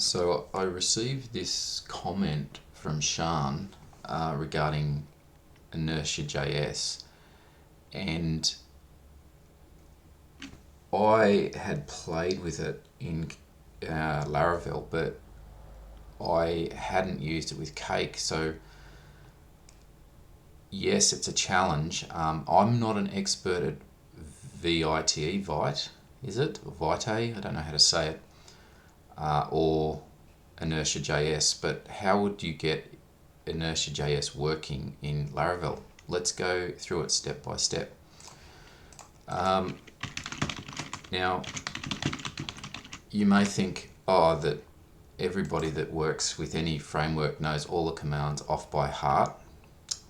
So I received this comment from Ishan regarding InertiaJS, and I had played with it in Laravel, but I hadn't used it with Cake. So yes, it's a challenge. I'm not an expert at Vite, is it? Vite? I don't know how to say it. Or InertiaJS, but how would you get InertiaJS working in Laravel? Let's go through it step by step. Now, you may think, that everybody that works with any framework knows all the commands off by heart.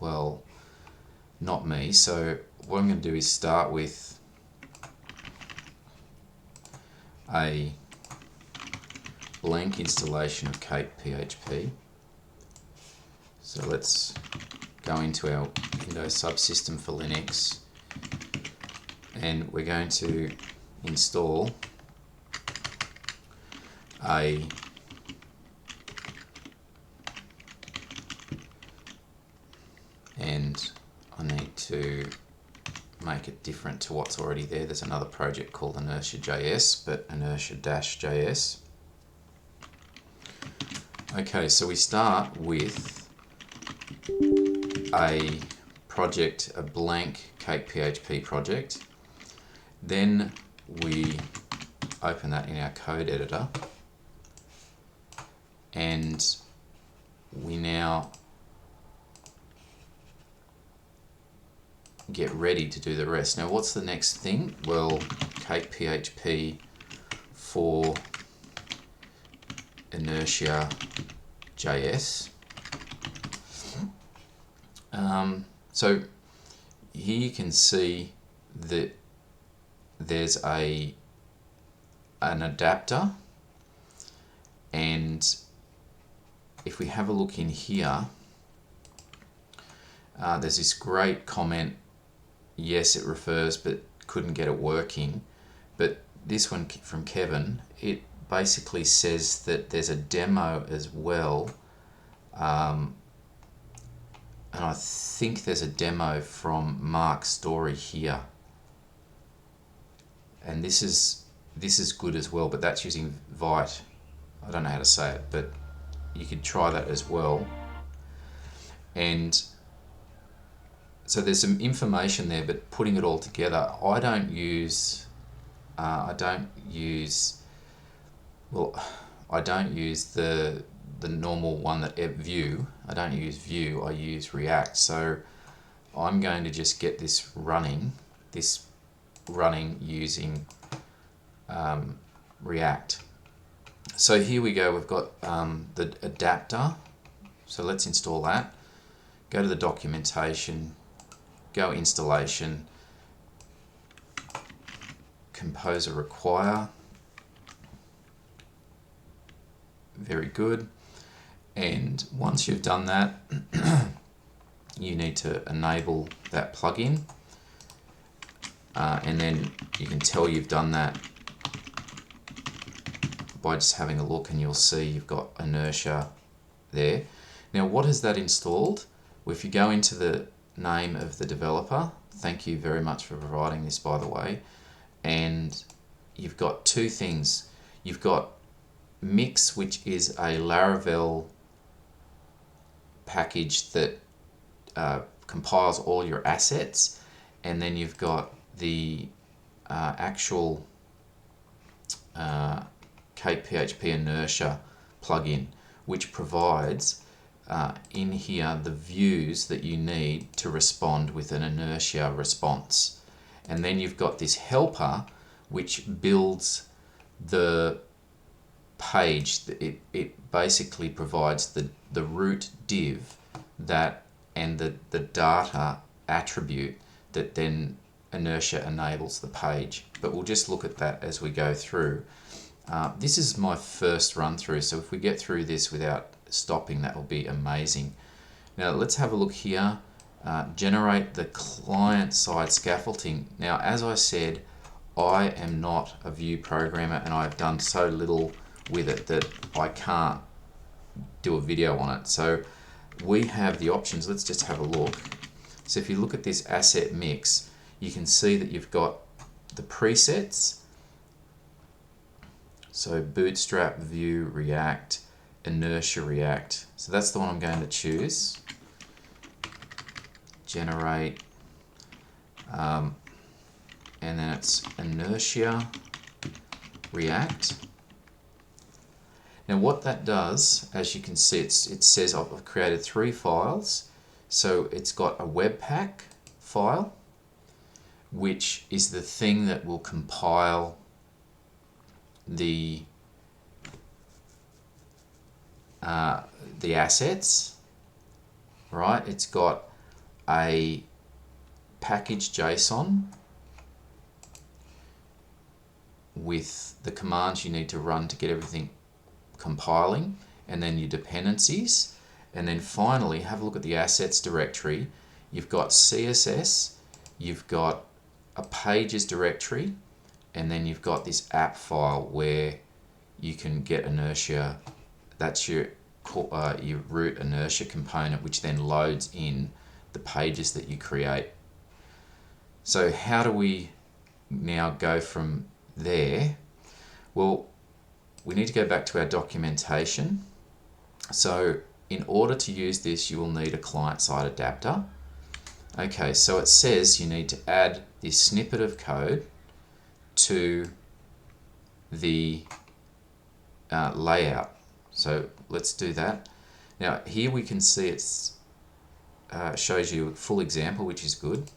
Well, not me. So what I'm going to do is start with a blank installation of cakephp. So let's go into our Windows subsystem for Linux, and we're going to install and I need to make it different to what's already there. There's another project called InertiaJS, but Inertia-JS. Okay, so we start with a project, a blank cakephp project. Then we open that in our code editor, and we now get ready to do the rest. Now, what's the next thing? Well, cakephp for InertiaJS. So here you can see that there's an adapter, and if we have a look in here, there's this great comment. Yes, it refers, but couldn't get it working. But this one from Kevin, it basically says that there's a demo as well, and I think there's a demo from Mark's story here, and this is good as well, but that's using Vite. I don't know how to say it, but you could try that as well. And so there's some information there, but putting it all together, I don't use the normal one that Vue. I don't use Vue, I use React. So I'm going to just get this running using React. So here we go, we've got the adapter. So let's install that. Go to the documentation, go installation, composer require. Very good. And once you've done that, you need to enable that plugin, and then you can tell you've done that by just having a look, and you'll see you've got Inertia there. Now, what has that installed? Well, if you go into the name of the developer, thank you very much for providing this, by the way, and you've got two things. You've got Mix, which is a Laravel package that compiles all your assets, and then you've got the actual cakephp inertia plugin, which provides in here the views that you need to respond with an inertia response. And then you've got this helper which builds the page. It basically provides the root div that and the data attribute that then Inertia enables the page. But we'll just look at that as we go through. This is my first run through, so if we get through this without stopping, that will be amazing. Now let's have a look here. Generate the client-side scaffolding. Now, as I said, I am not a Vue programmer, and I've done so little with it that I can't do a video on it. So we have the options. Let's just have a look. So if you look at this asset mix, you can see that you've got the presets. So Bootstrap, Vue, React, Inertia React. So that's the one I'm going to choose. Generate. And then it's Inertia React. Now what that does, as you can see, it says I've created 3 files. So it's got a Webpack file, which is the thing that will compile the assets, right? It's got a package.json with the commands you need to run to get everything compiling, and then your dependencies, and then finally have a look at the assets directory. You've got CSS, you've got a pages directory, and then you've got this app file where you can get Inertia. That's your root Inertia component, which then loads in the pages that you create. So how do we now go from there? Well, we need to go back to our documentation. So in order to use this, you will need a client-side adapter. Okay, so it says you need to add this snippet of code to the layout. So let's do that. Now here we can see it's shows you a full example, which is good.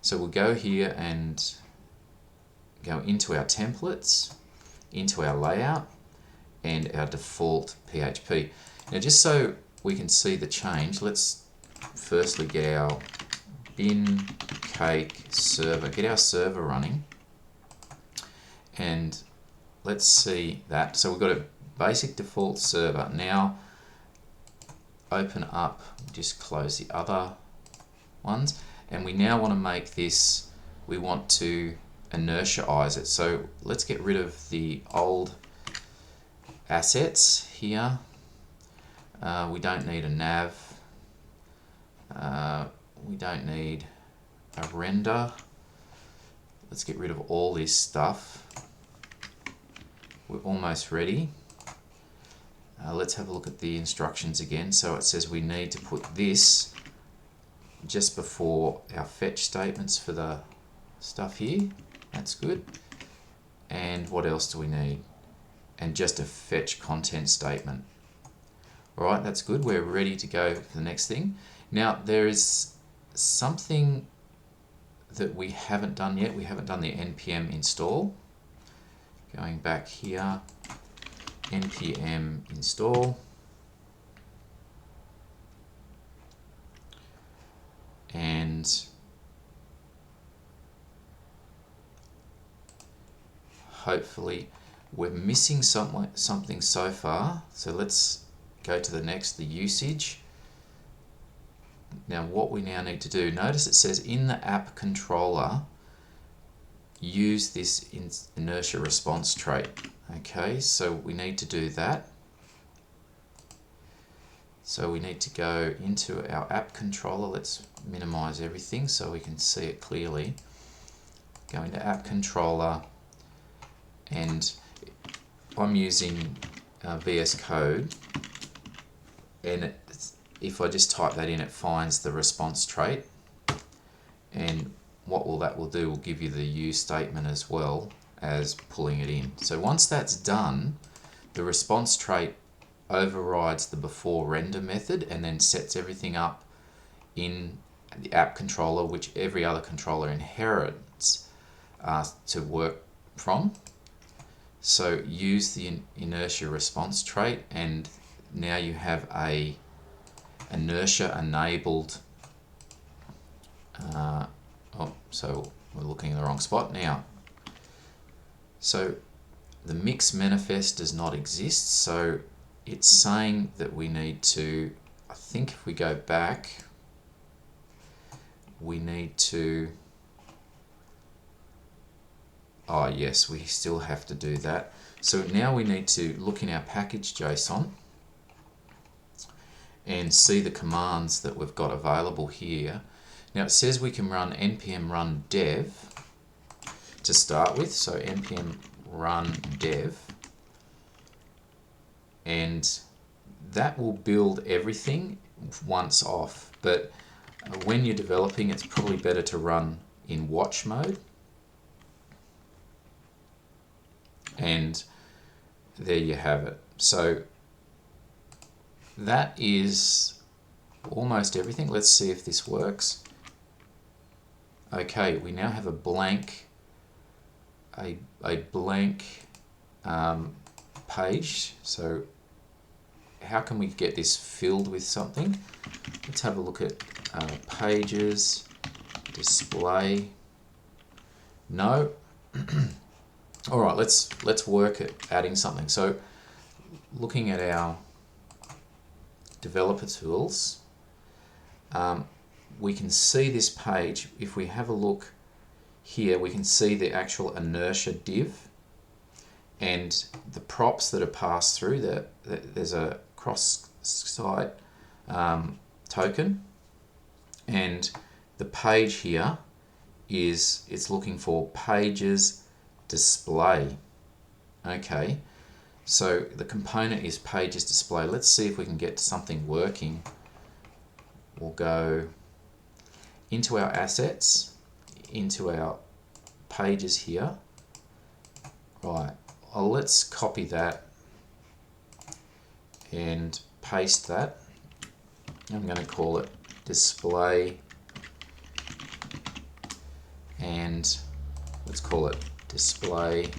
So we'll go here and go into our templates, into our layout, and our default PHP. Now just so we can see the change, let's firstly get our bin cake server, get our server running, and let's see that. So we've got a basic default server. Now open up, just close the other ones, and we now want to make this, we want to InertiaJS it. So let's get rid of the old assets here. We don't need a nav. We don't need a render. Let's get rid of all this stuff. We're almost ready. Let's have a look at the instructions again. So it says we need to put this just before our fetch statements for the stuff here. That's good. And what else do we need? And just a fetch content statement. Alright, that's good. We're ready to go for the next thing. Now there is something that we haven't done yet. We haven't done the npm install. Going back here, npm install. And hopefully we're missing something so far. So let's go to the next, the usage. Now what we now need to do, notice it says in the AppController, use this InertiaResponseTrait. Okay, so we need to do that. So we need to go into our AppController. Let's minimize everything so we can see it clearly. Go into AppController, and I'm using VS Code, and if I just type that in, it finds the response trait, and what that will do will give you the use statement as well as pulling it in. So once that's done, the response trait overrides the before render method and then sets everything up in the app controller, which every other controller inherits to work from. So use the inertia response trait, and now you have a inertia enabled so we're looking in the wrong spot now. So the mix manifest does not exist, so it's saying that we need to, I think if we go back, we need to, oh yes, we still have to do that. So now we need to look in our package.json and see the commands that we've got available here. Now it says we can run npm run dev to start with, so npm run dev, and that will build everything once off, but when you're developing it's probably better to run in watch mode. And there you have it. So that is almost everything. Let's see if this works. Okay, we now have a blank page. So how can we get this filled with something? Let's have a look at pages, display. No. All right, let's work at adding something. So looking at our developer tools, we can see this page. If we have a look here, we can see the actual inertia div and the props that are passed through. There's a cross-site token, and the page here it's looking for pages display. Okay, so the component is pages display. Let's see if we can get something working. We'll go into our assets, into our pages here. Right, let's copy that and paste that. I'm going to call it display, and let's call it display.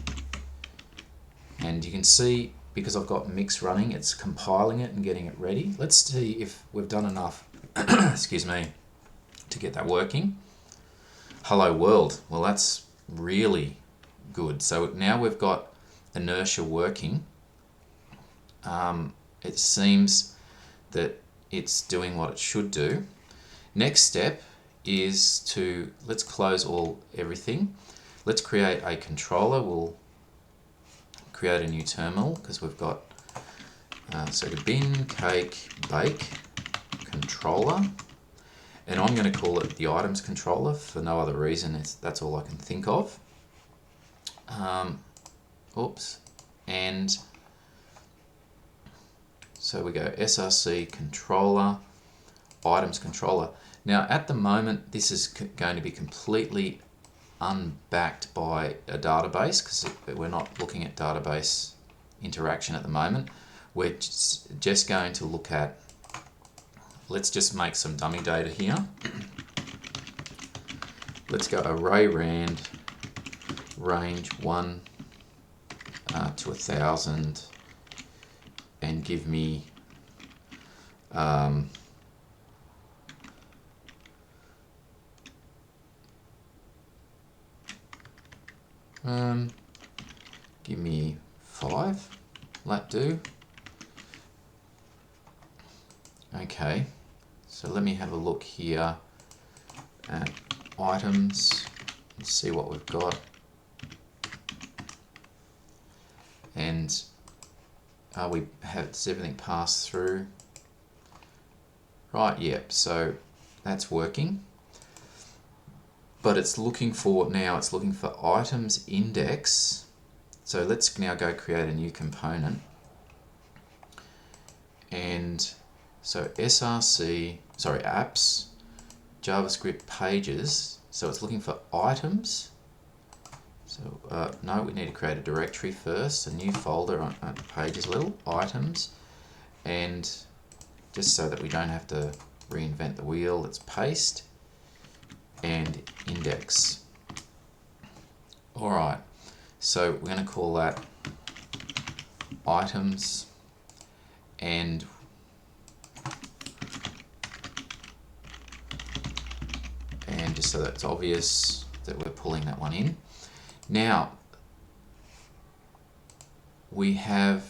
And you can see, because I've got mix running, it's compiling it and getting it ready. Let's see if we've done enough excuse me, to get that working. Hello world. Well, that's really good. So now we've got inertia working. It seems that it's doing what it should do. Next step is let's close everything. Let's create a controller. We'll create a new terminal because we've got so to bin cake bake controller, and I'm going to call it the items controller for no other reason. That's all I can think of. Oops, and so we go src controller, items controller. Now at the moment this is going to be completely unbacked by a database because we're not looking at database interaction at the moment. We're just going to look at, let's just make some dummy data here. Let's go array rand range 1 to 1,000 and give me give me 5, let do. Okay, so let me have a look here at items and see what we've got. And does everything pass through? Right, yep, so that's working. But it's looking for items index. So let's now go create a new component. And so apps, JavaScript pages. So it's looking for items. So no, we need to create a directory first, a new folder on pages little, items. And just so that we don't have to reinvent the wheel, let's paste and index. All right, so we're going to call that items, and just so that it's obvious that we're pulling that one in. Now we have,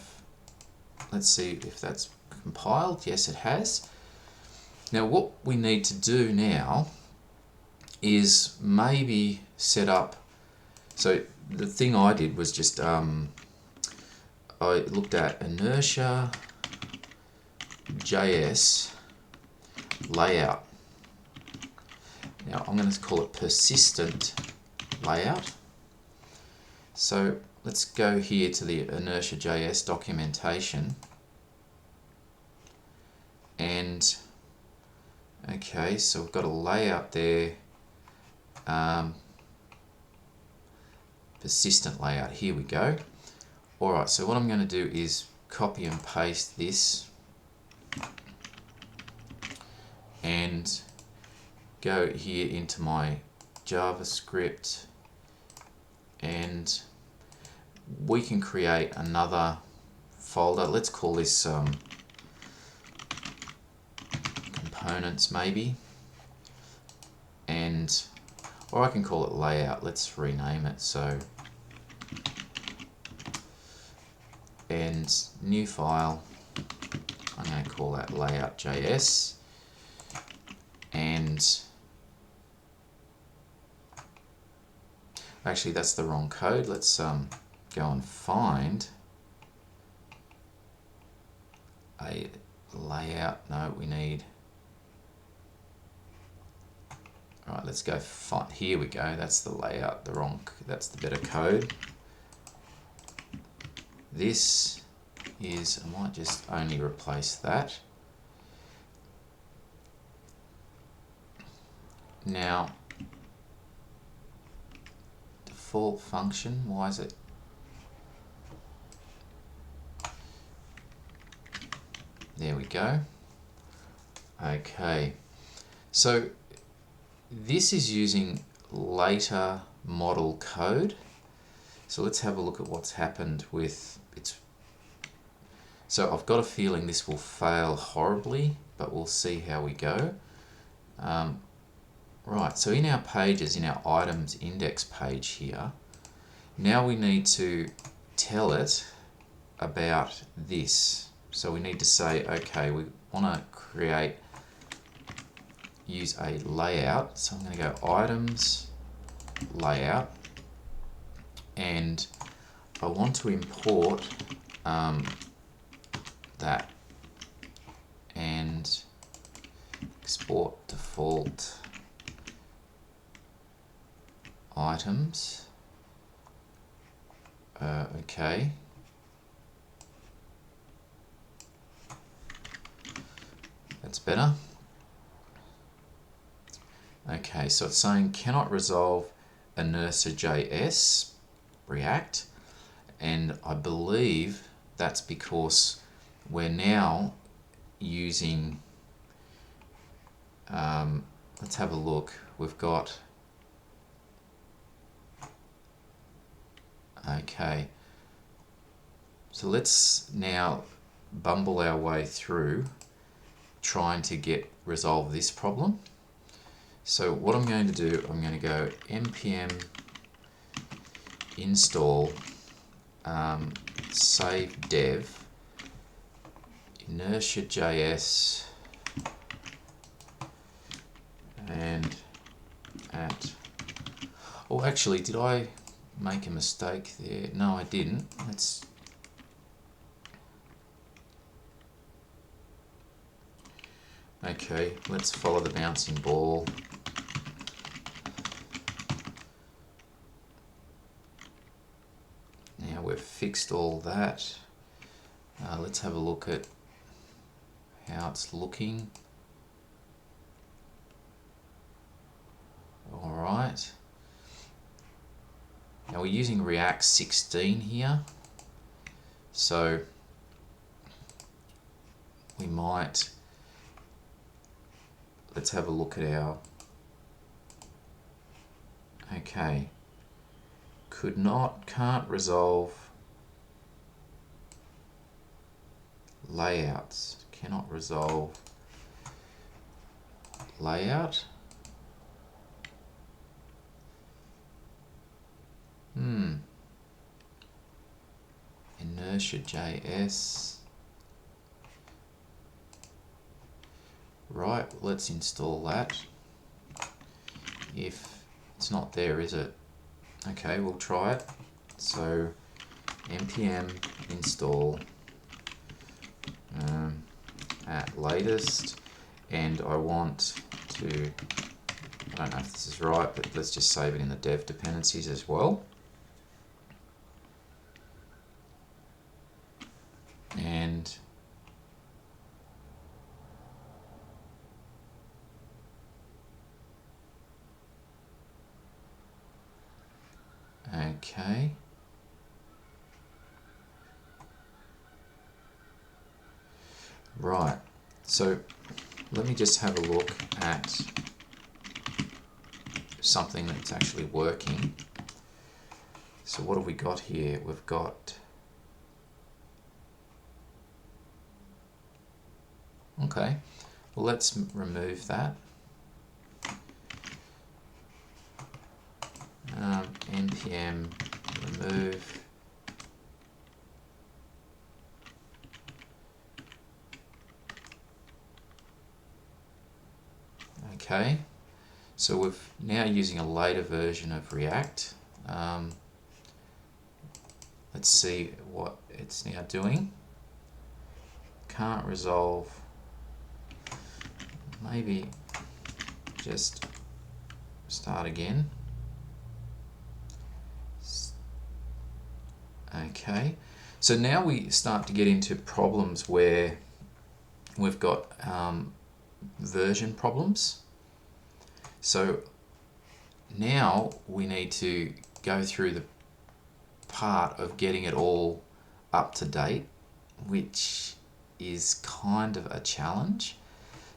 let's see if that's compiled. Yes, it has. Now what we need to do now is maybe set up, so the thing I did was just I looked at InertiaJS layout. Now I'm going to call it persistent layout. So let's go here to the InertiaJS documentation, and okay, so we've got a layout there, persistent layout. Here we go. Alright, so what I'm going to do is copy and paste this and go here into my JavaScript, and we can create another folder. Let's call this components maybe, and or I can call it layout. Let's rename it. So, and new file, I'm going to call that layout.js, and actually that's the wrong code. Let's go and find a layout. No, we need, alright, let's go find, here we go, that's the layout, the wrong, that's the better code. This is, I might just only replace that. Now, default function, why is it? There we go. Okay, so this is using later model code. So let's have a look at what's happened with its. So I've got a feeling this will fail horribly, but we'll see how we go. Right, so in our pages, in our items index page here, now we need to tell it about this. So we need to say, okay, we want to use a layout. So I'm going to go items, layout, and I want to import that and export default items. Okay. That's better. Okay, so it's saying cannot resolve InertiaJS React, and I believe that's because we're now using, let's have a look, we've got, okay, so let's now bumble our way through trying to resolve this problem. So what I'm going to do, I'm going to go npm install save dev InertiaJS and at, oh actually did I make a mistake there? No, I didn't. Okay, let's follow the bouncing ball. Now we've fixed all that. Let's have a look at how it's looking. Alright. Now we're using React 16 here. So we might, let's have a look at our, okay, can't resolve layouts, cannot resolve layout. InertiaJS. Right, let's install that. If it's not there, is it? Okay, we'll try it. So npm install at latest, and I want to, I don't know if this is right, but let's just save it in the dev dependencies as well. And okay. Right, so let me just have a look at something that's actually working. So what have we got here? We've got, okay, well let's remove that. npm remove okay, so we're now using a later version of React. Let's see what it's now doing. Can't resolve. Maybe just start again. Okay, so now we start to get into problems where we've got version problems. So now we need to go through the part of getting it all up to date, which is kind of a challenge.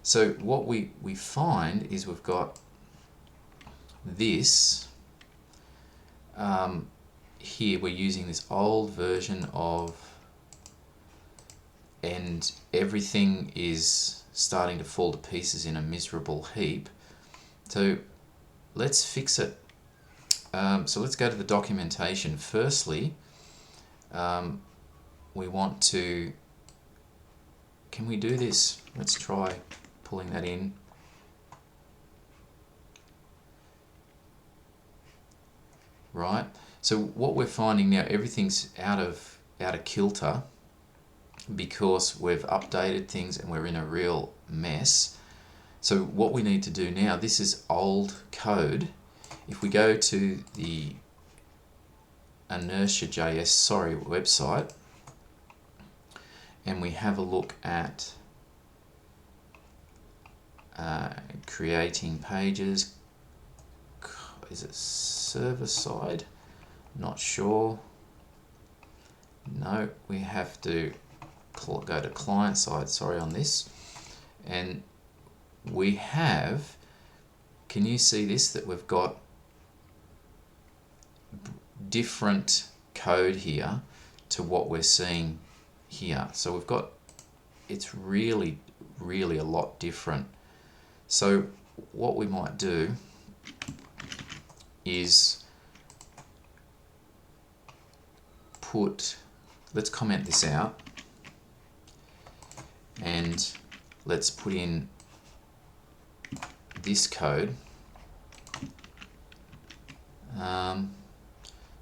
So what we find is we've got this here, we're using this old version of, and everything is starting to fall to pieces in a miserable heap. So let's fix it. So let's go to the documentation. Firstly, we want to, can we do this? Let's try pulling that in. Right, so what we're finding now, everything's out of kilter because we've updated things and we're in a real mess. So what we need to do now, this is old code. If we go to the InertiaJS website and we have a look at creating pages, is it server side? Not sure. No, we have to go to client side, sorry, on this. And we have, can you see this, that we've got different code here to what we're seeing here. So we've got, it's really a lot different. So what we might do is let's comment this out and let's put in this code.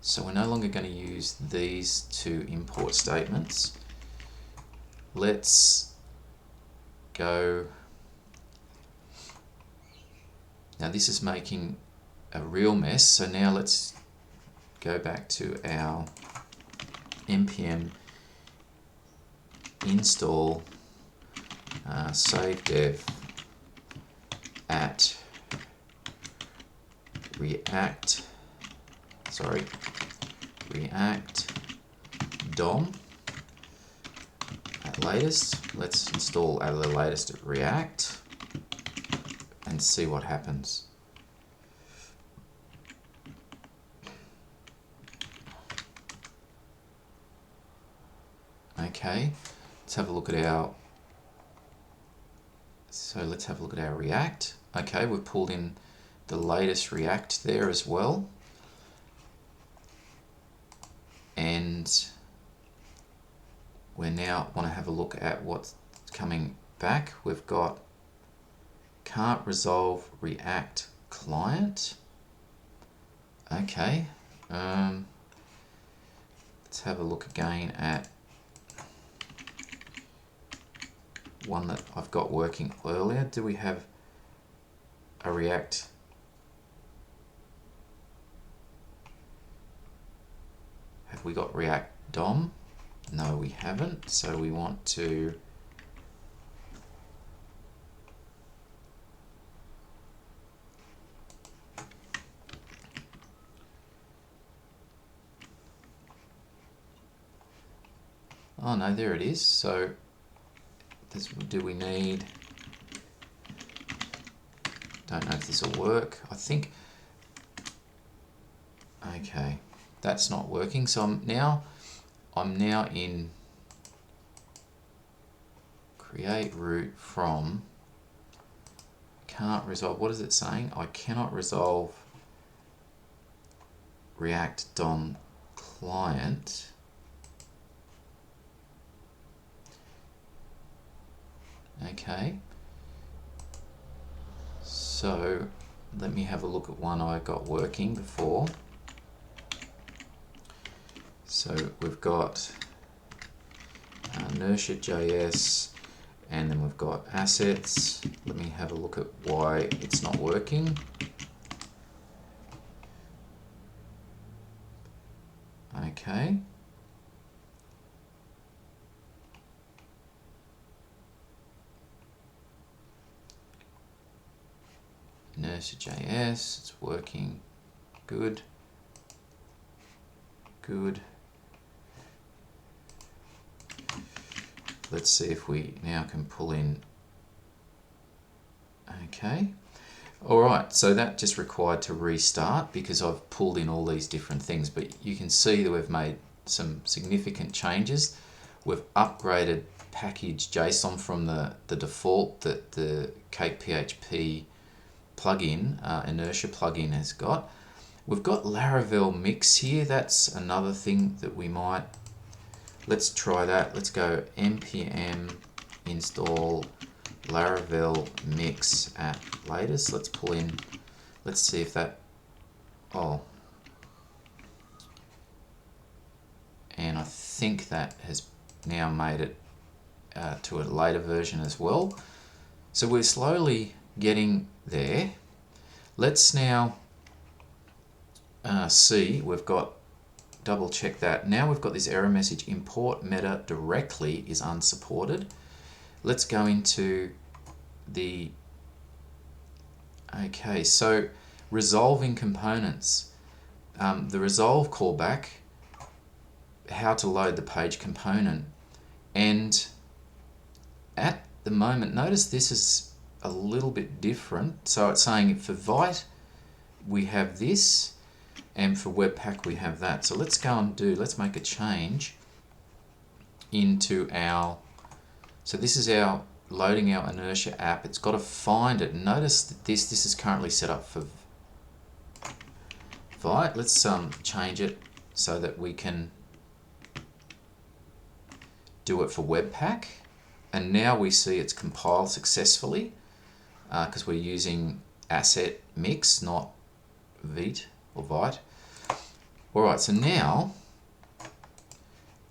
So we're no longer going to use these two import statements. Let's go, now this is making a real mess, so now let's go back to our npm install save dev at React DOM at latest. Let's install at the latest React and see what happens. Okay, let's have a look at our, let's have a look at our React. Okay, we've pulled in the latest React there as well. And we now want to have a look at what's coming back. We've got can't resolve React client. Okay, Let's have a look again at one that I've got working earlier. Do we have a React? Have we got React DOM? No, we haven't. So we want to oh no, there it is. So this, do we need, don't know if this will work. I think, okay, that's not working. So I'm now in create root from, can't resolve, what is it saying? I cannot resolve React DOM client. Okay, so let me have a look at one I got working before. So we've got InertiaJS, and then we've got assets. Let me have a look at why it's not working. Okay. InertiaJS, it's working. Good. Good. Let's see if we now can pull in. Okay. All right, so that just required to restart because I've pulled in all these different things, but you can see that we've made some significant changes. We've upgraded package.json from the default that the cakephp plugin, Inertia plugin has got. We've got Laravel mix here. That's another thing that we might, let's try that. Let's go npm install Laravel mix at latest. Let's pull in, let's see if that, oh, and I think that has now made it to a later version as well. So we're slowly getting there. Let's now see, we've got, double check that. Now we've got this error message, import meta directly is unsupported. Let's go into the, okay, so resolving components. The resolve callback, how to load the page component. And at the moment, notice this is a little bit different. So it's saying for Vite, we have this, and for Webpack, we have that. So let's go and do, let's make a change into our, so this is our loading our Inertia app. It's got to find it. Notice that this is currently set up for Vite. Let's change it so that we can do it for Webpack. And now we see it's compiled successfully because we're using asset mix, not Vite or Vite. All right, so now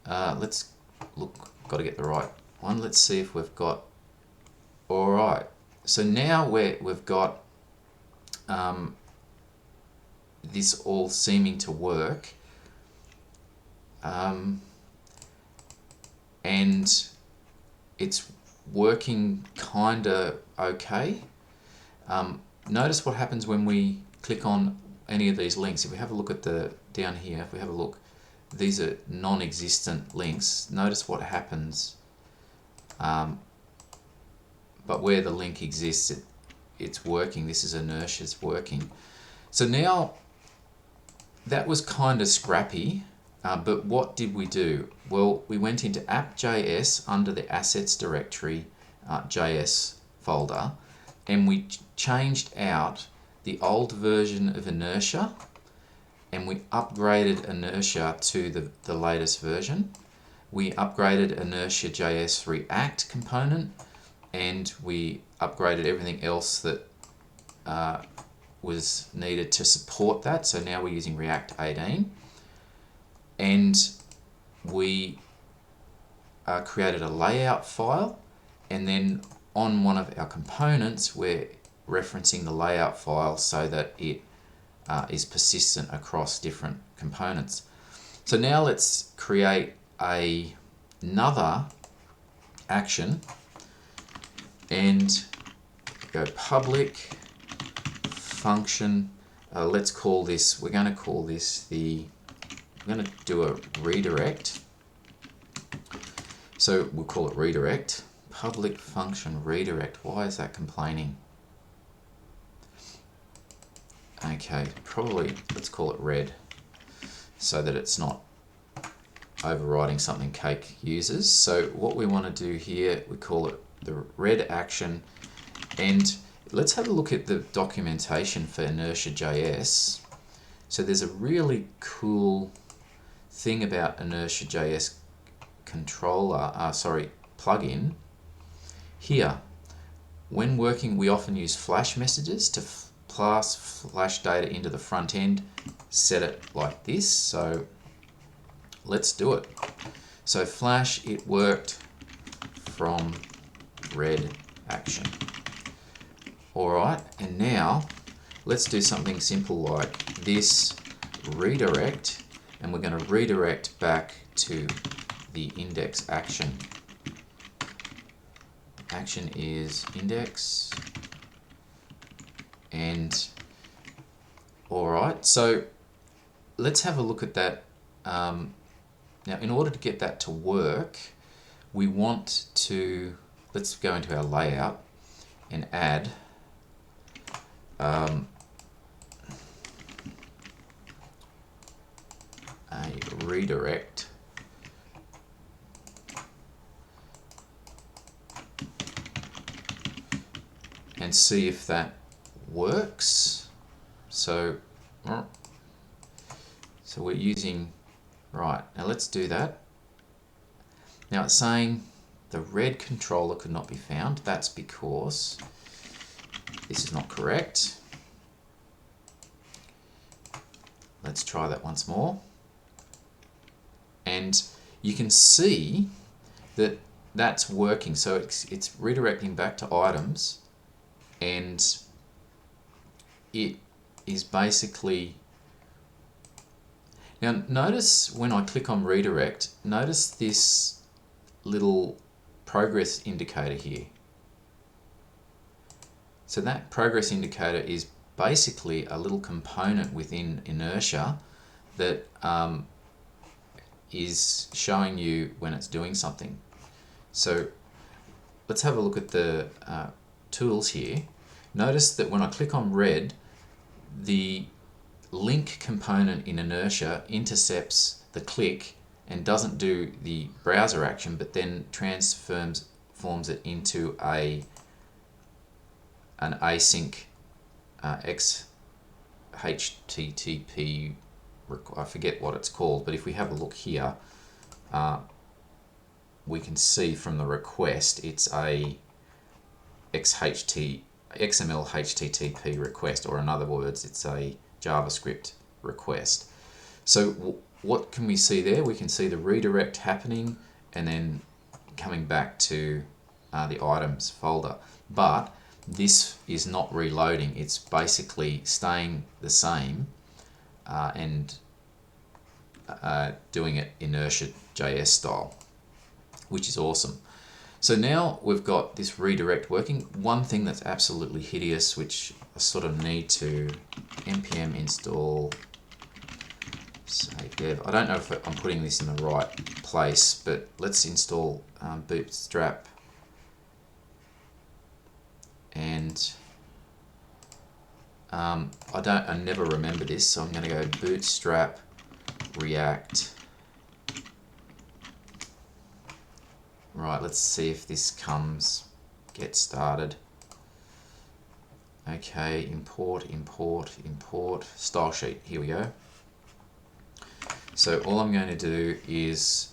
let's look, got to get the right one. Let's see if we've got, all right. So now we've got this all seeming to work. And it's working kinda okay. Notice what happens when we click on any of these links. If we have a look at the down here, if we have a look, these are non-existent links. Notice what happens. But where the link exists, it's working. This is Inertia's working. So now that was kind of scrappy. But what did we do? Well, we went into app.js under the assets directory JS folder, and we changed out the old version of Inertia, and we upgraded Inertia to the latest version. We upgraded InertiaJS React component, and we upgraded everything else that was needed to support that. So now we're using React 18. And we created a layout file, and then on one of our components we're referencing the layout file so that it is persistent across different components. So now let's create another action and go public function. Let's call this, we're going to call this we're going to do a redirect. So we'll call it redirect. Public function redirect. Why is that complaining? Okay, probably let's call it red so that it's not overriding something Cake uses. So what we want to do here, we call it the red action, and let's have a look at the documentation for InertiaJS. So there's a really cool thing about InertiaJS plugin. Here, when working, we often use Flash messages to pass Flash data into the front end, set it like this. So let's do it. So Flash, it worked from red action. Alright, and now let's do something simple like this redirect, and we're going to redirect back to the index action. Action is index. And alright, so let's have a look at that. Now in order to get that to work, we want to, let's go into our layout and add a redirect and see if that works. So we're using, right, now let's do that. Now it's saying the red controller could not be found. That's because this is not correct. Let's try that once more. And you can see that that's working. So it's redirecting back to items, and it is basically, now notice when I click on redirect, notice this little progress indicator here. So that progress indicator is basically a little component within Inertia that is showing you when it's doing something. So let's have a look at the tools here. Notice that when I click on red, the link component in Inertia intercepts the click and doesn't do the browser action, but then transforms it into an async HTTP, I forget what it's called, but if we have a look here, we can see from the request it's a XML HTTP request, or in other words, it's a JavaScript request. So what can we see there? We can see the redirect happening and then coming back to the items folder. But this is not reloading, it's basically staying the same and doing it InertiaJS style, which is awesome. So now we've got this redirect working. One thing that's absolutely hideous, which I sort of need to npm install save dev. I don't know if I'm putting this in the right place, but let's install Bootstrap. And I never remember this, so I'm going to go Bootstrap React. Right, let's see if this comes, get started. Okay, import, style sheet, here we go. So all I'm going to do is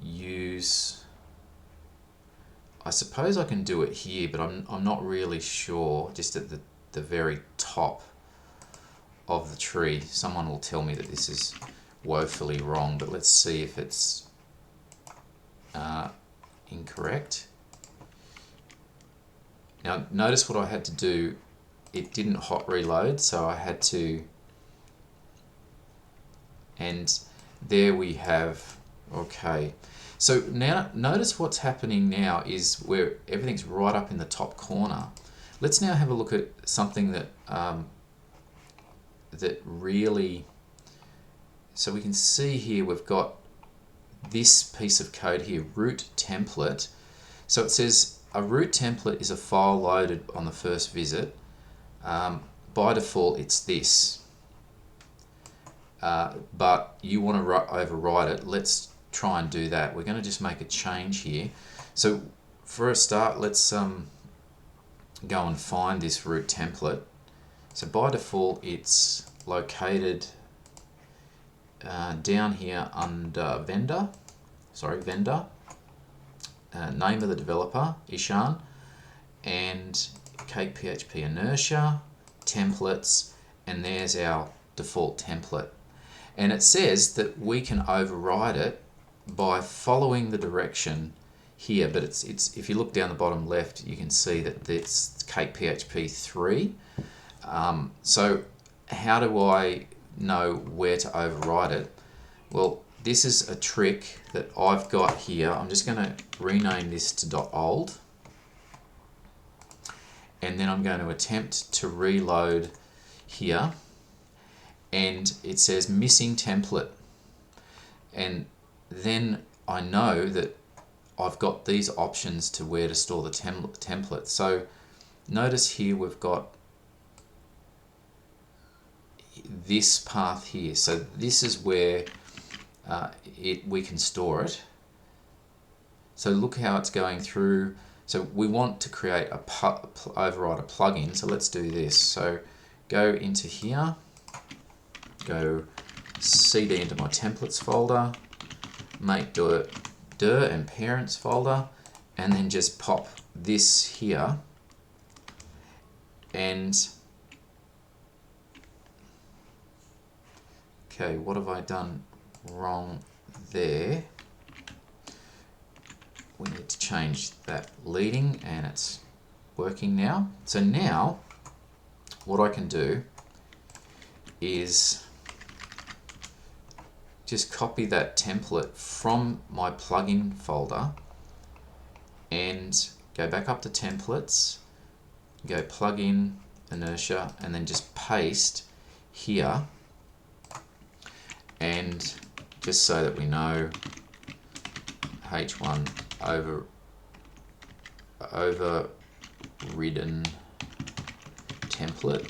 use, I suppose I can do it here, but I'm not really sure, just at the very top of the tree. Someone will tell me that this is woefully wrong, but let's see if it's incorrect. Now notice what I had to do, it didn't hot reload, so I had to, and there we have, okay. So now notice what's happening now is where everything's right up in the top corner. Let's now have a look at something that that really, so we can see here we've got this piece of code here, root template. So it says a root template is a file loaded on the first visit. By default it's this, but you want to override it. Let's try and do that. We're going to just make a change here. So for a start, let's go and find this root template. So by default it's located down here under vendor, name of the developer, Ishan, and cakephp-inertia, templates, and there's our default template. And it says that we can override it by following the direction here, but it's if you look down the bottom left, you can see that it's cakephp 3. So how do I know where to override it? Well, this is a trick that I've got here. I'm just going to rename this to .old, and then I'm going to attempt to reload here, and it says missing template, and then I know that I've got these options to where to store the template. So notice here we've got this path here. So this is where we can store it. So look how it's going through. So we want to create override a plugin. So let's do this. So go into here, go cd into my templates folder, make dir and parents folder, and then just pop this here, and okay, what have I done wrong there? We need to change that leading, and it's working now. So now what I can do is just copy that template from my plugin folder and go back up to templates, go plugin, inertia, and then just paste here, and just so that we know, h1 overridden template,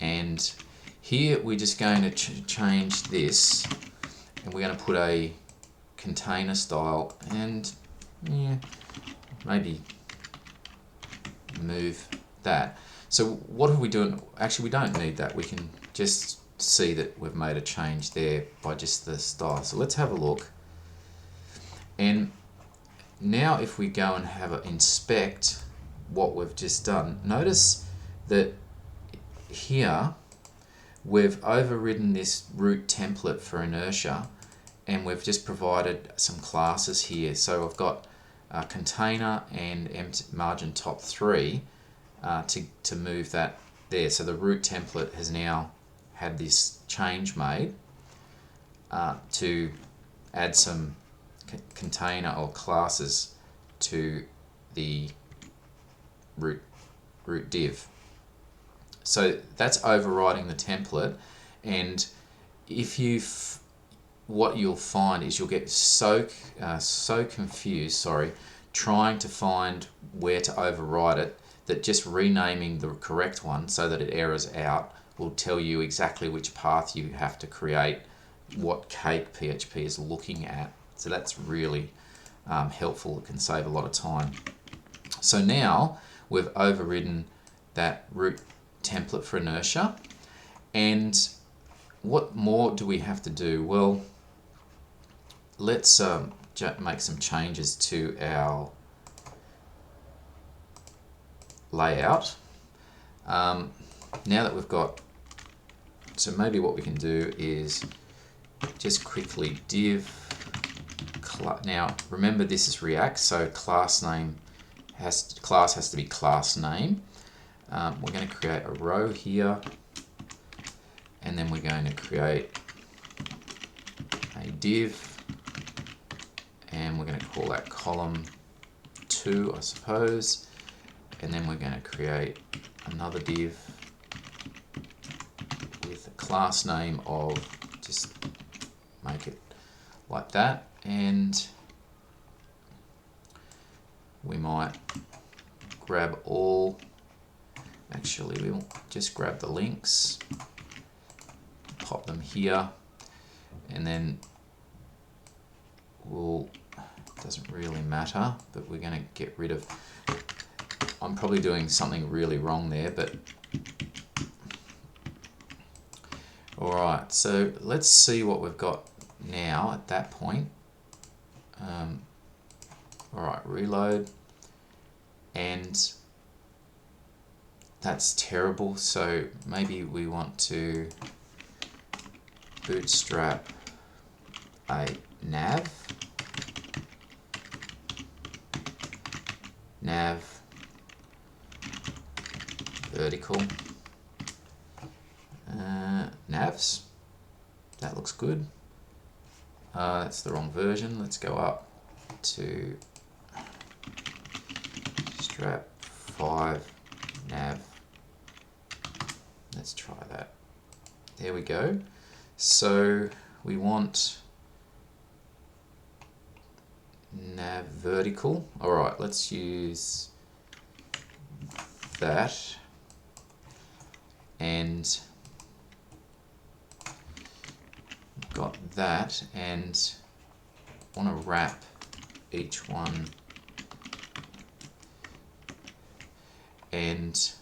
and here we're just going to change this, and we're going to put a container style, and yeah, maybe move that. So what have we done? Actually, we don't need that. We can just see that we've made a change there by just the style. So let's have a look. And now if we go and have a inspect what we've just done, notice that here we've overridden this root template for inertia, and we've just provided some classes here. So I've got a container and empty margin top 3 to move that there. So the root template has now had this change made to add some container or classes to the root div. So that's overriding the template, and if what you'll find is you'll get so confused, trying to find where to override it, that just renaming the correct one so that it errors out will tell you exactly which path you have to create, what cake PHP is looking at. So that's really helpful. It can save a lot of time. So now we've overridden that root template for inertia, and what more do we have to do? Well, let's make some changes to our layout. Now that we've got, so maybe what we can do is just quickly div now remember this is React, so class has to be class name. We're going to create a row here, and then we're going to create a div, and we're going to call that column 2, I suppose, and then we're going to create another div with a class name of, just make it like that, and we might grab all, actually we'll just grab the links, pop them here, and then doesn't really matter, but we're going to get rid of, I'm probably doing something really wrong there, but alright, so let's see what we've got now at that point. Alright, reload, and that's terrible, so maybe we want to bootstrap a nav vertical navs. That looks good. That's the wrong version. Let's go up to strap 5 nav. Let's try that. There we go. So we want nav vertical. Alright, let's use that, and got that, and want to wrap each one, and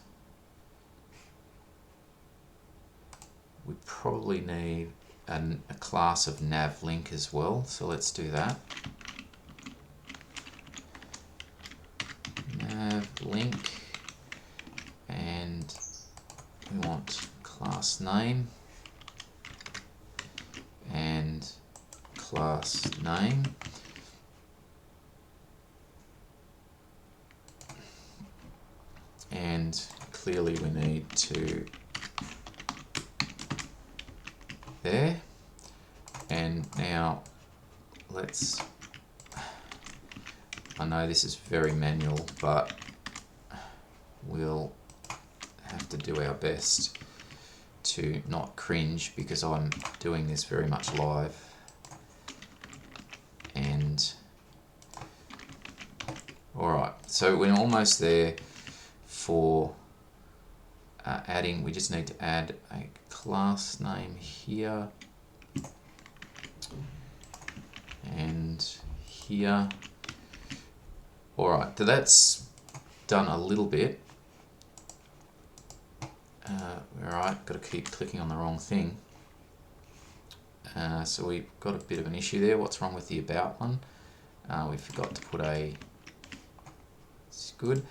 we probably need a class of nav link as well, so let's do that. Nav link, and we want class name and class name, and clearly we need to there. And now let's, I know this is very manual, but we'll have to do our best to not cringe, because I'm doing this very much live. And alright, so we're almost there for adding, we just need to add a class name here and here. Alright, so that's done a little bit. Alright, got to keep clicking on the wrong thing. So we've got a bit of an issue there. What's wrong with the about one? We forgot to put a, it's good,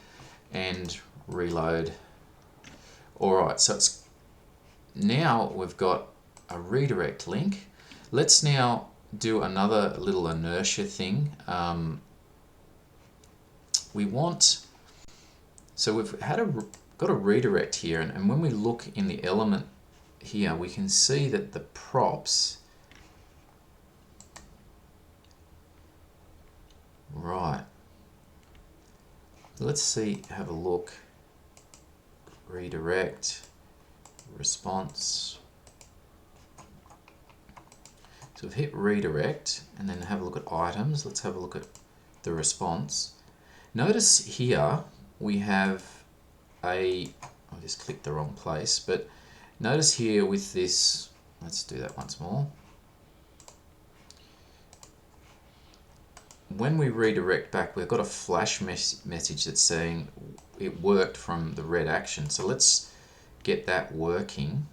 and reload. Alright, so it's, now we've got a redirect link. Let's now do another little inertia thing. We want, so we've got a redirect here, and when we look in the element here, we can see that the props, right, let's see, have a look, redirect, response. So we've hit redirect, and then have a look at items. Let's have a look at the response. Notice here we have I just clicked the wrong place, but notice here with this, let's do that once more. When we redirect back, we've got a flash message that's saying it worked from the red action. So let's get that working.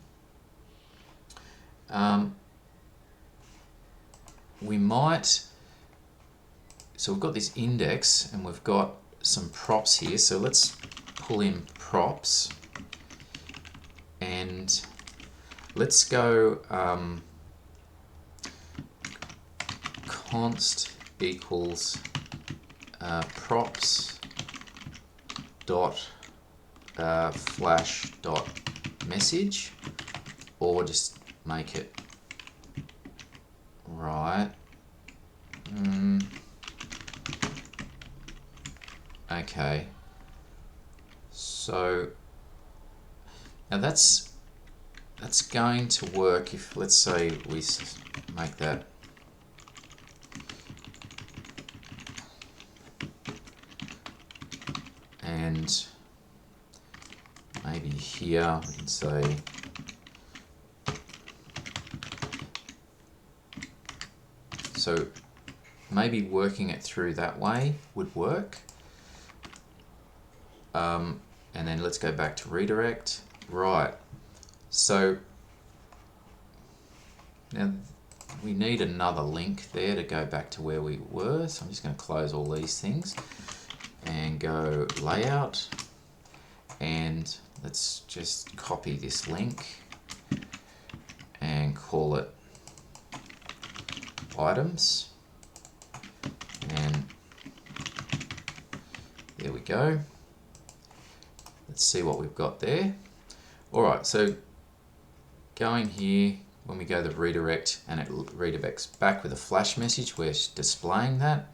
We might, so we've got this index and we've got some props here. So let's pull in props and let's go const equals props dot flash dot message, or just make it right. Okay, so now that's going to work if, let's say, we make that and maybe here we can say so maybe working it through that way would work. And then let's go back to redirect. Right, so now we need another link there to go back to where we were, so I'm just going to close all these things and go layout, and let's just copy this link and call it items, and there we go. Let's see what we've got there. Alright, so going here, when we go to redirect and it redirects back with a flash message, we're displaying that.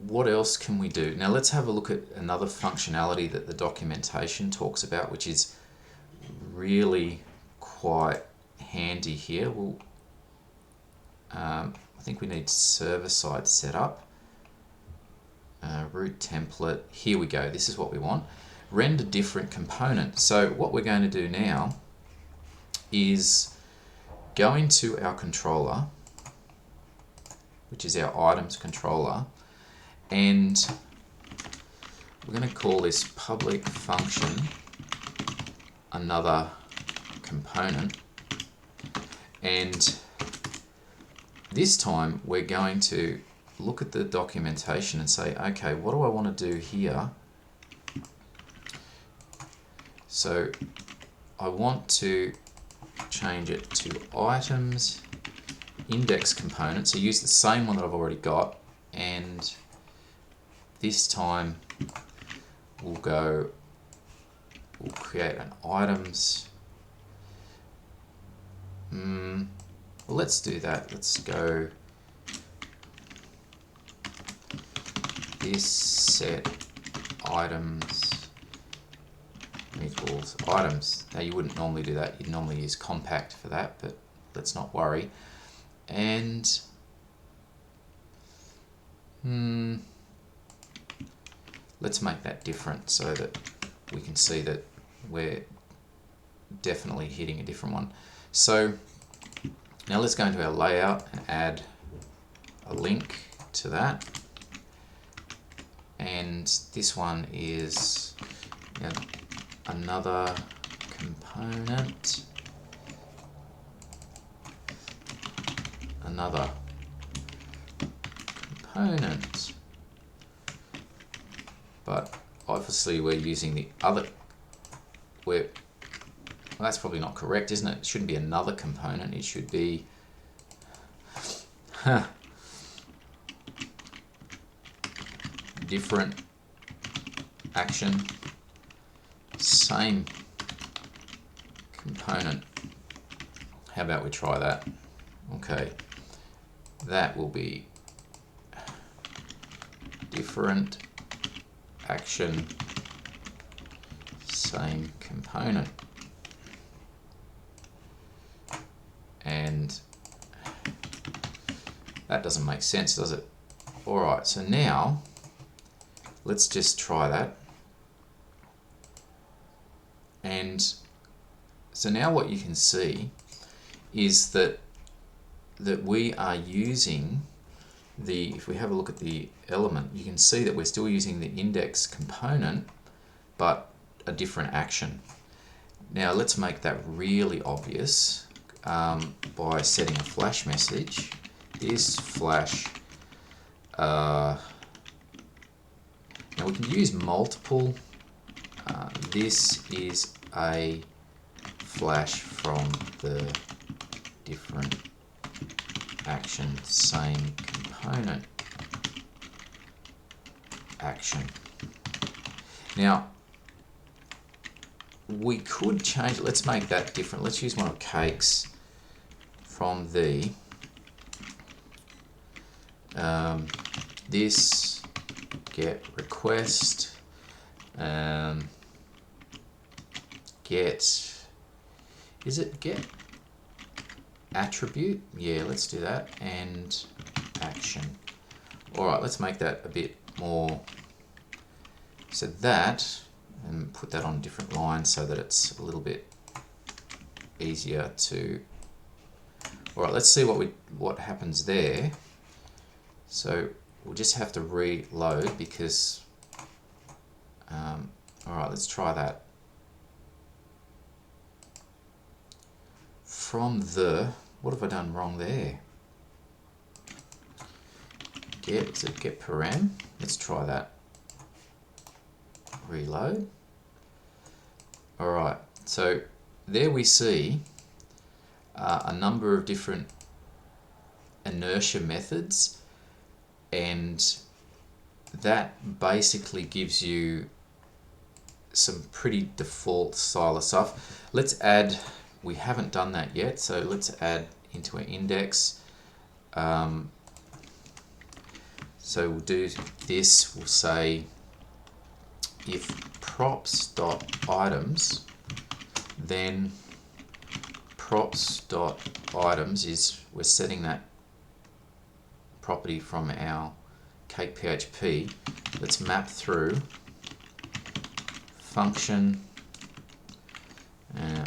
What else can we do? Now let's have a look at another functionality that the documentation talks about, which is really quite handy here. I think we need server-side setup. Root template, here we go, this is what we want. Render different component. So what we're going to do now is go into our controller, which is our items controller, and we're going to call this public function another component, and this time we're going to look at the documentation and say, okay, what do I want to do here? So I want to change it to items index component, so use the same one that I've already got, and this time we'll create an items. Well, let's do that. Let's go this set items equals items. Now you wouldn't normally do that, you'd normally use compact for that, but let's not worry. And let's make that different so that we can see that we're definitely hitting a different one. So now let's go into our layout and add a link to that. And this one is another component, but obviously we're using the other, well, that's probably not correct, isn't it? It shouldn't be another component, it should be different action, same component. How about we try that? Okay, that will be different action, same component. And that doesn't make sense, does it? Alright, so now let's just try that. And so now what you can see is that we are using the, if we have a look at the element, you can see that we're still using the index component, but a different action. Now let's make that really obvious by setting a flash message. This flash, now we can use multiple. This is a flash from the different action, same component, action. Now, we could change, let's make that different. Let's use one of Cake's from the this get request get, is it get attribute? Yeah, let's do that, and action. Alright, let's make that a bit more, so that, and put that on a different line so that it's a little bit easier to, alright, let's see what happens there. So we'll just have to reload because, alright, let's try that. From the, what have I done wrong there? Is it get param? Let's try that. Reload. Alright, so there we see a number of different inertia methods, and that basically gives you some pretty default style of stuff. Let's add, we haven't done that yet, so let's add into an index. So we'll do this, we'll say if props.items, then props.items is, we're setting that property from our cakephp. Let's map through function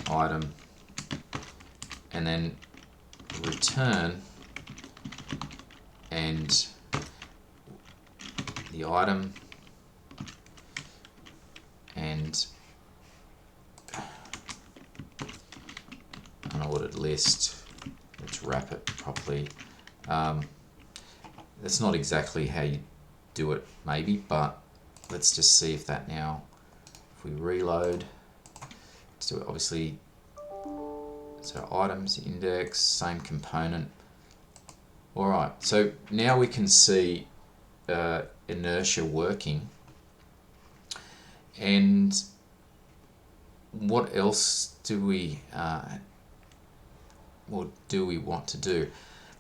item, and then return and the item and unordered list. Let's wrap it properly. That's not exactly how you do it, maybe, but let's just see if that now, if we reload, let's do it obviously. So items, index, same component. Alright, so now we can see inertia working. And what else do we want to do?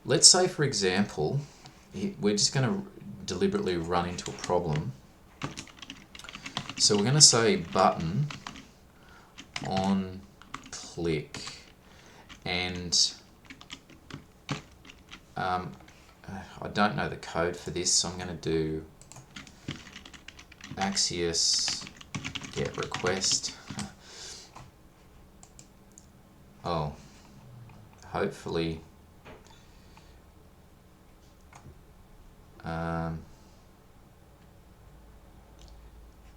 Let's say, for example, we're just going to deliberately run into a problem. So we're going to say button on click, and I don't know the code for this, so I'm going to do Axios get request. Oh, hopefully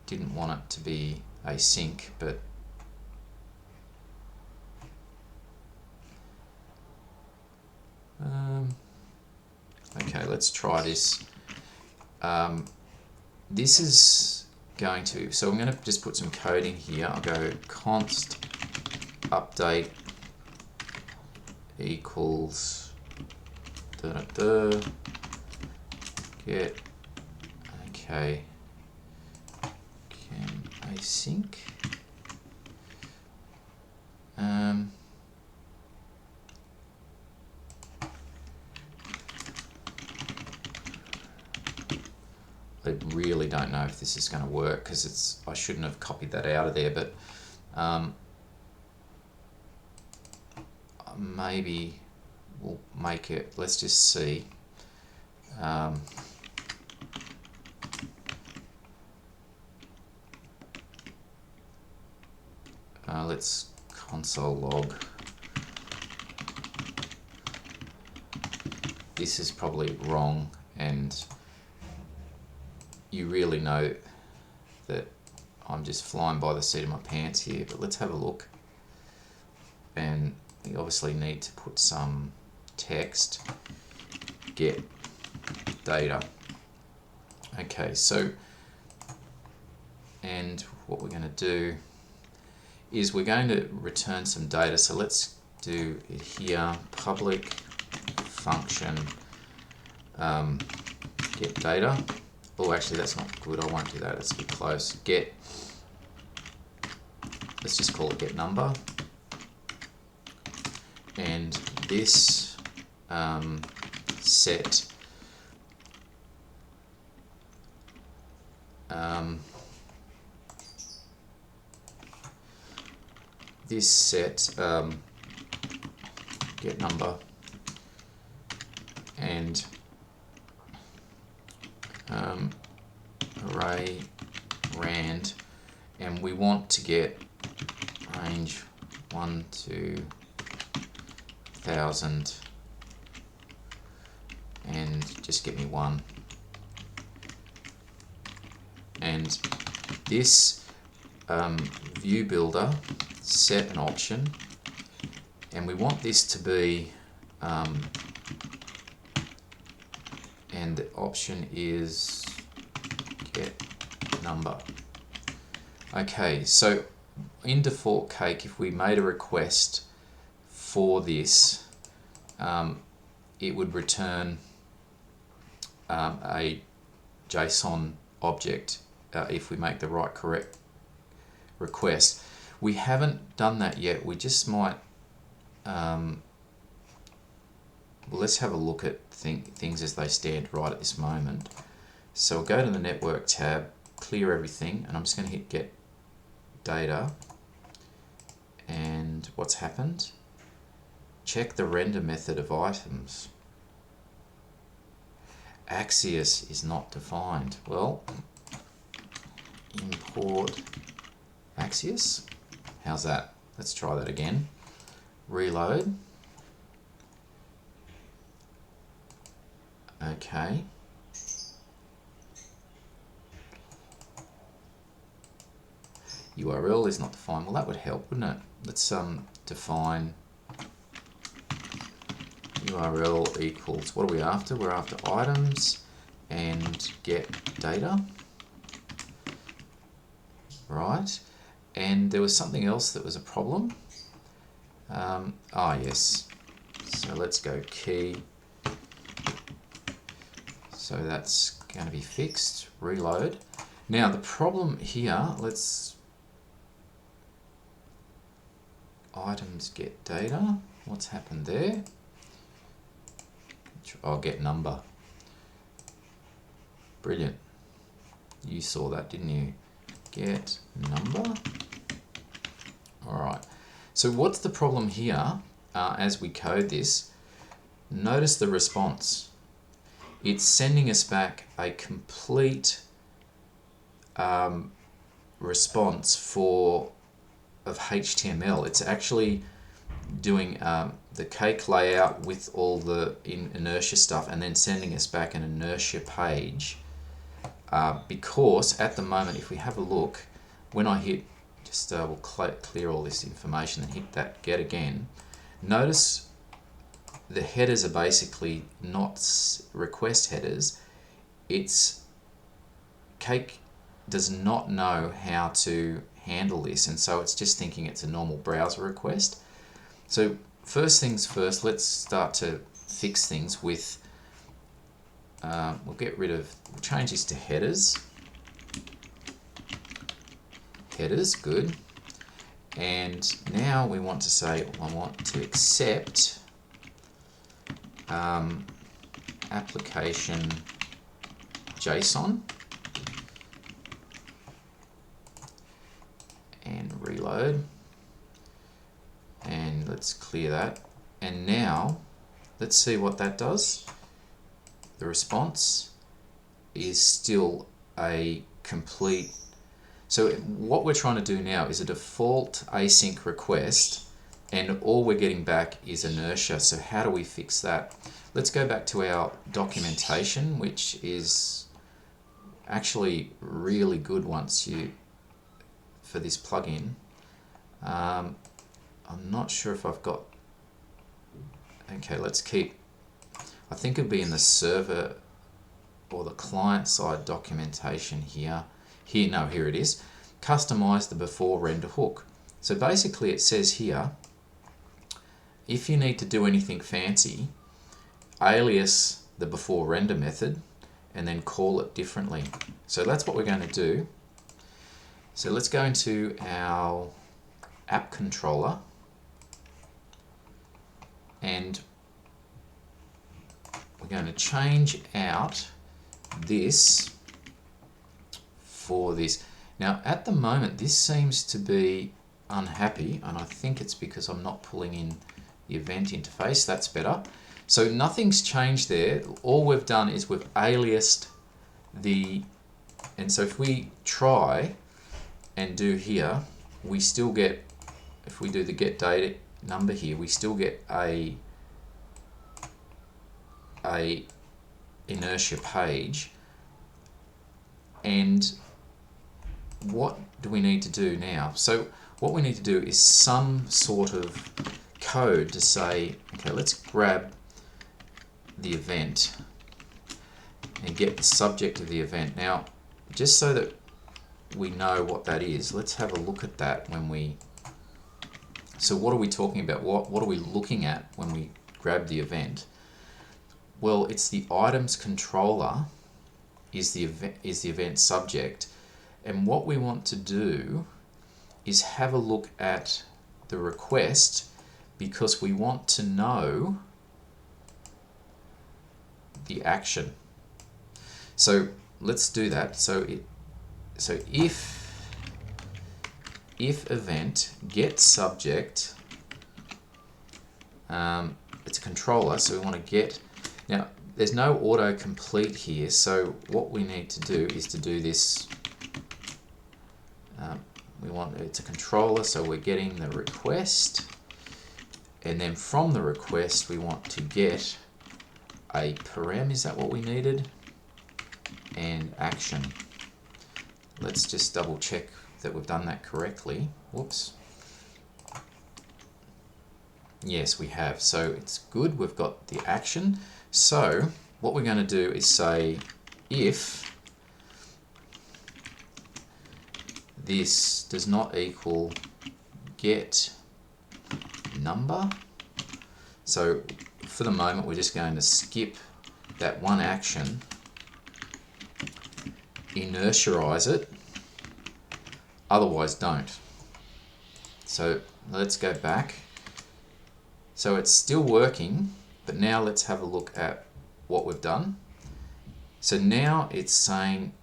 didn't want it to be async, but okay, let's try this. This is going to, so I'm going to just put some code in here. I'll go const update equals get, okay, can async. I really don't know if this is going to work because it's, I shouldn't have copied that out of there, but maybe we'll make it, let's just see. Let's console log. This is probably wrong, and you really know that I'm just flying by the seat of my pants here, but let's have a look. And we obviously need to put some text, get data. Okay, so, and what we're going to do is we're going to return some data. So let's do it here, public function get data. Oh, actually that's not good. I won't do that. It's a bit close. Get. Let's just call it get number. And this set get number and array rand, and we want to get range 1 to 1000 and just get me 1. And this view builder set an option, and we want this to be and the option is get number. Okay, so in default Cake, if we made a request for this, it would return a JSON object if we make the correct request. We haven't done that yet. We just might. Well, let's have a look at things as they stand right at this moment. So we'll go to the network tab, clear everything, and I'm just going to hit get data. And what's happened? Check the render method of items. Axios is not defined. Well, import Axios. How's that? Let's try that again. Reload. Okay. URL is not defined. Well, that would help, wouldn't it? Let's define URL equals, what are we after? We're after items and get data. Right. And there was something else that was a problem. Yes. So let's go key. So that's going to be fixed. Reload. Now the problem here, let's items get data. What's happened there? I'll get number. Brilliant. You saw that, didn't you? Get number. Alright. So what's the problem here as we code this? Notice the response. It's sending us back a complete response of HTML. It's actually doing the cake layout with all the inertia stuff and then sending us back an inertia page because at the moment, if we have a look, when I hit, we'll clear all this information and hit that get again, notice the headers are basically not request headers. It's Cake does not know how to handle this, and so it's just thinking it's a normal browser request. So first things first, let's start to fix things with, we'll change this to headers. Headers, good. And now we want to say, I want to accept application JSON and reload. And let's clear that. And now let's see what that does. The response is still a complete. So what we're trying to do now is a default async request, and all we're getting back is inertia. So how do we fix that? Let's go back to our documentation, which is actually really good for this plugin. I'm not sure if I've got. Okay, let's keep. I think it'd be in the server or the client side documentation here. Here it is. Customize the before render hook. So basically it says here, if you need to do anything fancy, alias the before render method and then call it differently. So that's what we're going to do. So let's go into our AppController and we're going to change out this for this. Now at the moment this seems to be unhappy, and I think it's because I'm not pulling in the event interface. That's better. So nothing's changed there. All we've done is we've aliased the, and so if we try and do here, we still get, if we do the get data number here, we still get a inertia page. And what do we need to do now? So what we need to do is some sort of code to say, okay, let's grab the event and get the subject of the event. Now, just so that we know what that is, let's have a look at that when we, so what are we talking about? What are we looking at when we grab the event? Well, it's the items controller is the event subject, and what we want to do is have a look at the request because we want to know the action. So let's do that. So if event get subject, it's a controller, so we want to get, now there's no autocomplete here, so what we need to do is to do this. We want, it's a controller, so we're getting the request, and then from the request we want to get a parem, is that what we needed? And action. Let's just double check that we've done that correctly. Whoops. Yes, we have. So it's good, we've got the action. So what we're going to do is say if this does not equal get number. So for the moment we're just going to skip that one action, inertiajize it, otherwise don't. So let's go back. So it's still working, but now let's have a look at what we've done. So now it's saying,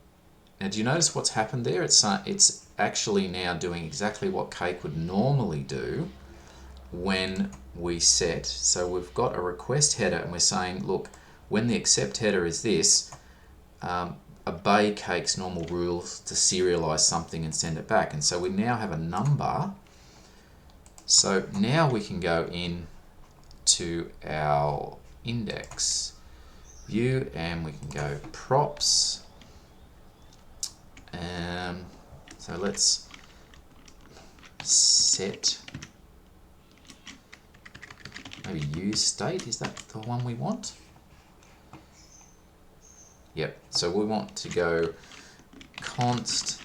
now do you notice what's happened there? It's actually now doing exactly what Cake would normally do when we set. So we've got a request header and we're saying, look, when the accept header is this, obey Cake's normal rules to serialize something and send it back. And so we now have a number. So now we can go in to our index view and we can go props. So let's set maybe use state, is that the one we want? Yep, so we want to go const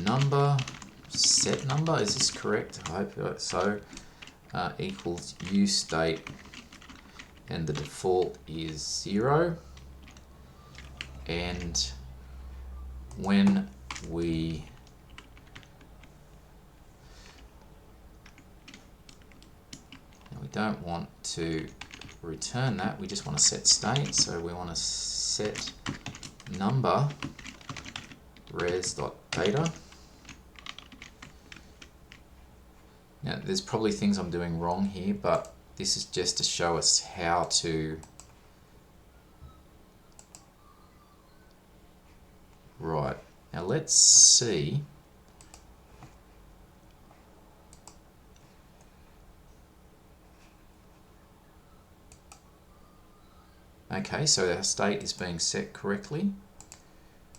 number, set number, is this correct? I hope so, equals use state, and the default is 0. And when we don't want to return that, we just want to set state, so we want to set number res.data. Now there's probably things I'm doing wrong here, but this is just to show us how to right. Now let's see. Okay, so our state is being set correctly.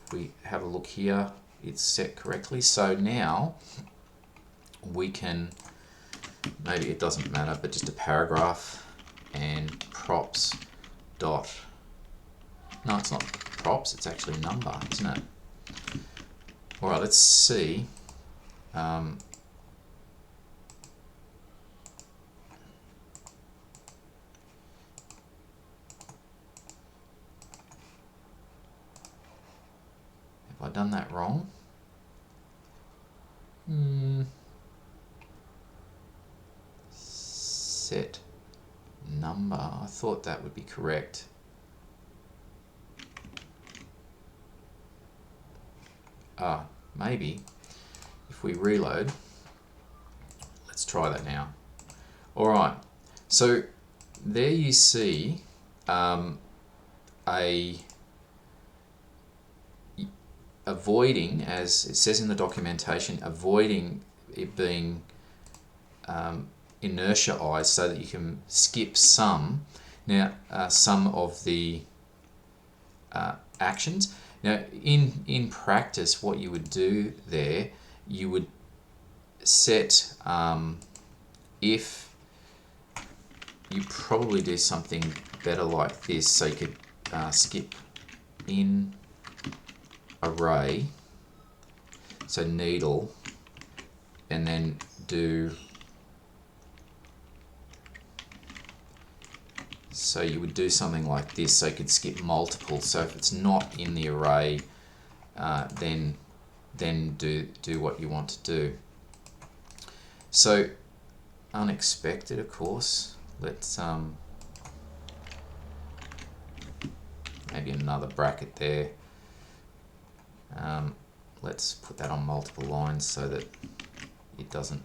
If we have a look here, it's set correctly. So now we can, maybe it doesn't matter, but just a paragraph and props dot, no, it's not props, it's actually number, isn't it? All right, let's see. I done that wrong? Set number. I thought that would be correct. Maybe if we reload, let's try that now. Alright, so there you see avoiding, as it says in the documentation, avoiding it being InertiaJS so that you can skip some of the actions. Now in practice, what you would do there, you would set if you probably do something better like this, so you could skip in array, so needle, and then do, so you would do something like this, so you could skip multiple. So if it's not in the array, then do what you want to do. So unexpected, of course. Let's maybe another bracket there. Let's put that on multiple lines so that it doesn't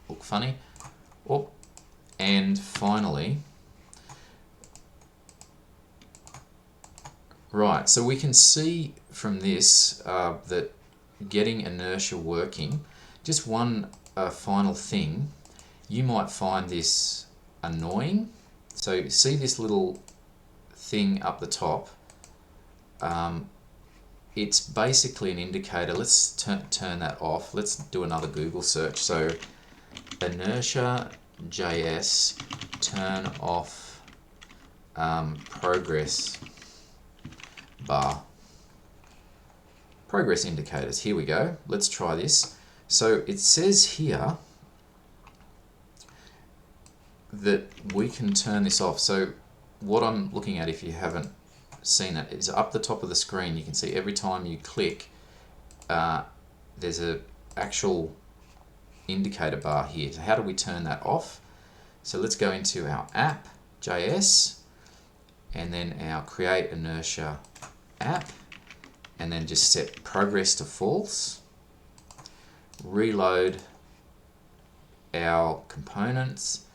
look funny. Oh, and finally, right, so we can see from this that getting inertia working, just one final thing, you might find this annoying. So you see this little thing up the top, it's basically an indicator. Let's turn that off. Let's do another Google search. So InertiaJS turn off progress bar. Progress indicators. Here we go. Let's try this. So it says here that we can turn this off. So what I'm looking at, if you haven't seen it, is up the top of the screen. You can see every time you click, there's a actual indicator bar here. So how do we turn that off? So let's go into our app.js and then our create inertia app, and then just set progress to false. Reload our components,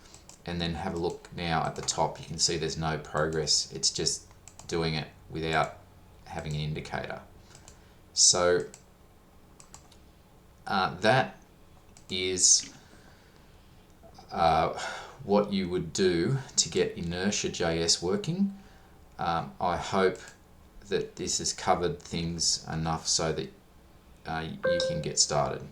and then have a look now at the top. You can see there's no progress. It's just doing it without having an indicator. So that is what you would do to get InertiaJS working. I hope that this has covered things enough so that you can get started.